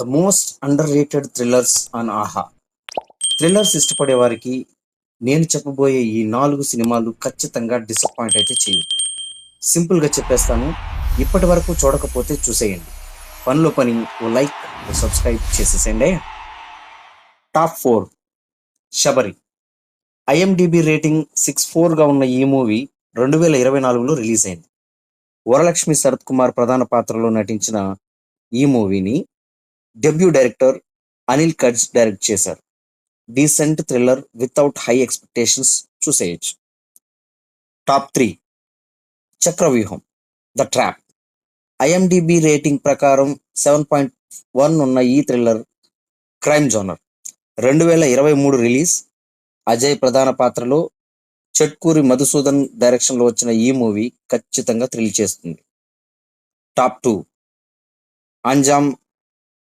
The most under rated thrillers on ఆహా. Thrillers ఇష్టపడే వారికి నేను చెప్పబోయే ఈ 4 సినిమాలు ఖచ్చితంగా డిసప్పాయింట్ అయితే చేయవు. సింపుల్గా చెప్పేస్తాను, ఇప్పటి వరకు చూడకపోతే చూసేయండి. పనిలో పని ఓ లైక్, ఓ సబ్స్క్రైబ్ చేసేసేయండి. టాప్ 4. శబరి. ఐఎండిబి రేటింగ్ 6.4గా ఉన్న ఈ మూవీ 2024లో రిలీజ్ అయింది. వరలక్ష్మి శరత్ కుమార్ ప్రధాన పాత్రలో నటించిన ఈ మూవీని డెబ్యూ డైరెక్టర్ అనిల్ కడ్జ్ డైరెక్ట్ చేశారు. Decent thriller without high expectations, చూసేయచ్చు. Top 3. Chakravyuham, the trap. IMDb rating ప్రకారం 7.1 ఉన్న ఈ thriller crime genre. 2023 release. Ajay ప్రధాన పాత్రలో, చెట్కూరి మధుసూదన్ డైరెక్షన్లో వచ్చిన ఈ మూవీ ఖచ్చితంగా థ్రిల్ చేస్తుంది. టాప్ 2. అంజామ్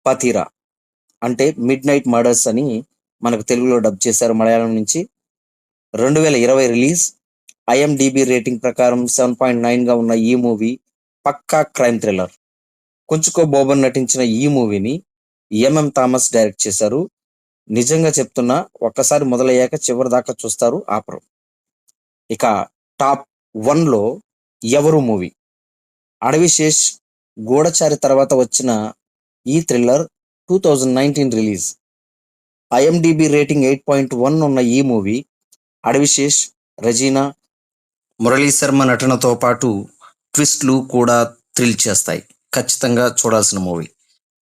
పథీరా, అంటే మిడ్ నైట్ మర్డర్స్ అని మనకు తెలుగులో డబ్ చేశారు మలయాళం నుంచి. 2020 రిలీజ్. ఐఎండిబి రేటింగ్ ప్రకారం 7.9గా ఉన్న ఈ మూవీ పక్కా క్రైమ్ థ్రిల్లర్. కుంచుకో బోబన్ నటించిన ఈ మూవీని ఎంఎం థామస్ డైరెక్ట్ చేశారు. నిజంగా చెప్తున్నా, ఒక్కసారి మొదలయ్యాక చివరి దాకా చూస్తారు, ఆపరు. ఇక టాప్ 1లో ఎవరు మూవీ. అడవిశేష్ గూఢచారి తర్వాత వచ్చిన ఈ థ్రిల్లర్ 2019 రిలీజ్. ఐఎండిబి రేటింగ్ 8.1 ఉన్న ఈ మూవీ అడవిశేష్, రెజీనా, మురళీ శర్మ నటనతో పాటు ట్విస్ట్లు కూడా థ్రిల్ చేస్తాయి. ఖచ్చితంగా చూడాల్సిన మూవీ.